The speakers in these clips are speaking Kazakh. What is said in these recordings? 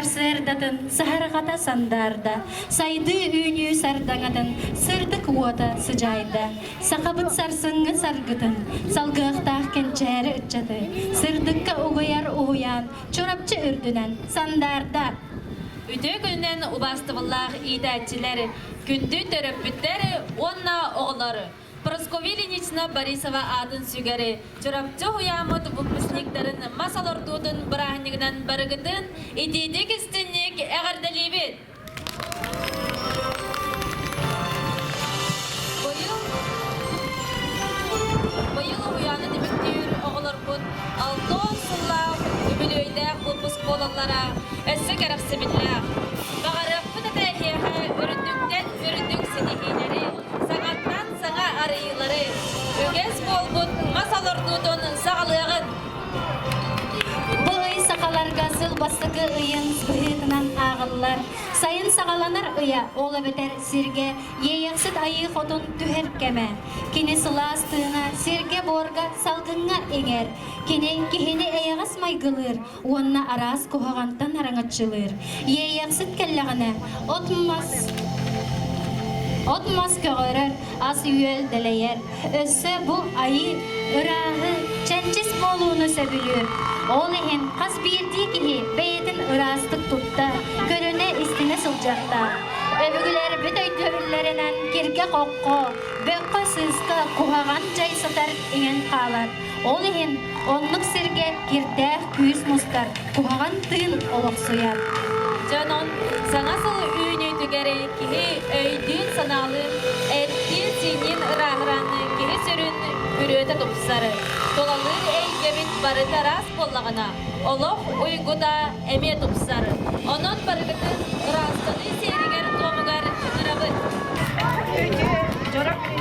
Сарсырдатын, сахарғата сандарда, сайды үйні сардаңадын, сырдық уота сыжайда, сақабыт сарсыңы саргытын, салғықтақ кенчәрі үтчаты, сырдыққа уғыяр уһуйаан, чорапчы үрдінен сандарда. Үтүө күнүнен убастыбыллах иитээччилер, күндү төрөппүттер, онна оғлары. Просковилинична Борисова атын сүгері, чорапчы уһуйаамыт выпускниктарын масалордуудун бырахнигинен барыгытын, идейдик истинник эғарделибит. Быйыл уһуйааны дебиттүүр оғларбыт, алтон суллах, үбүлөйдәк выпуск болаллара, өссі кәрәпсібілләк. Бағарықпыт әтәйхеға үріндіктен үріндік сенехейлері, саңаттан саңа арыйлары, өгес болбыт масалордуудун сағалығын. Бұй сақаларға сыл бастығы ұйын бұйытынан ағылар. Сайын сағаланар ұя, олы бітер сирге, ейексіт айы қотын түхер кәмә. Кені сыла астығына, сирге борға салғынға еңер. Кені кехені әйіғас майғылыр, онына арас көғағантан араңатшылыр. Ейексіт кәлләғіне, Отмас көгөрөр, ас үйел дәләйер. Өссі бұл айы ұрағы чәнчіс болуыны сөбілер. Ол ехен қас бірді кеге бәйетін ұрастық тұтта, көріне істіне сылжақта. Өбігілер бүт өйдөрілерінен керге қоққо, бөққо сызқы қуғаған жай сатар еңен қалар. Ол ехен онлық сірге кердәқ күйіс мұстар, қуғаған тыын олық сұяр. Жанон, саңасыл үйіне түгері кеге өйдін саналы, әрттен сенен ұрағыранны кеге сөрін үрөті тұпсары. Толалы әйгебіт бары тарас боллағына, олық ұйғыда әме тұпсары. Онын барығытын ұрастығы серігер томығар жынырабы. Жорап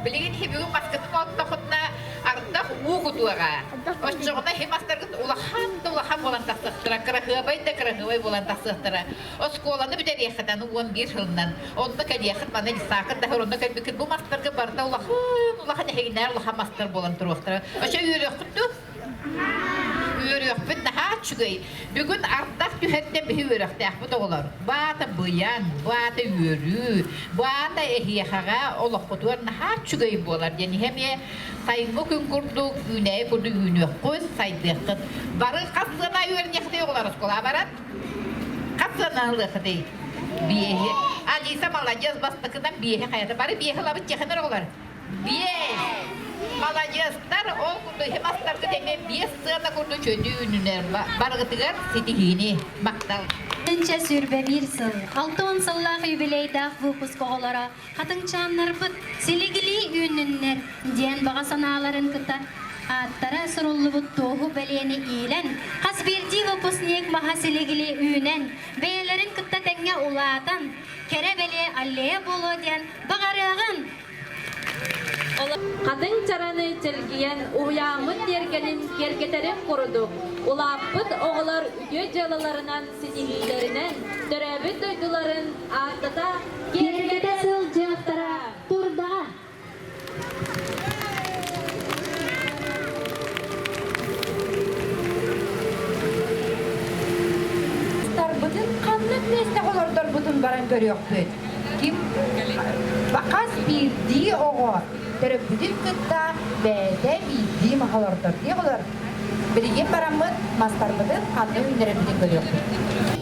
Bilgin hibigin basketini otta xutna ardaq uğuduğa. Oşçoğuna himastargın ulahan bolan taqsıqtıra, kırahıbay bolan taqsıqtıra. O skolanı bir deriyəxədən 11 yılından. Onda kəliyəxət bana lisaqın da hırında kəlbikir bu mastargı barda ulahan eğinlər ulahan mastar bolan turuqtıra. Oşa yürüyük tuttu. Yürüyük bir daha çıgay. Bugün ardaq tühətten bir yürüyükdə bu da olar. Bata bıyan, bata yürü, bata ehiyəxağa olaq kutuvar daha çıgay bolar. Yani hemye sayınғы күн kurdu, güney kurdu yürüyük koz saydıqın. Barı qasına yürüyükdə olar oskola barat. Qasına lıqdı. Биехи. Алиса молодец, бастыкынан биехи кайда. Бары биехи лабы чехенер олар. Биех. Молодецтар, ол курду хемастарды деме биес сыата курду чөндү үнүнер. Баргытыгар сетихини мактал. Тынча сүрбе бир сыл. 6 сыллах юбилейдах выпуск оголора. Хатыңчаннар бут селигили үнүннер. Диен бага санааларын кыта. Аттара суруллу бут тоğu белени илен. Кас бирди выпускник маха селигили үнен. Бейлерин кыта теңге улаатан. Кере беле аллея боло диен багарыгын. Kadın çaranı çelgiyen uğuyaamın dergenin kergeterin kurudu. Ulapıt oğular üge calalarından sitihilerinden dörebit duyduların ardada kergete sılcıqtıra turda. Budun kanlık neste olordur budun baran görüyor büt. Kim bakas bildiği oğu. Tere budun kıtta bede bildiği mahalordur diye olur. Bilgin baramın mastar budun kanlı ünlere budun görüyor büt.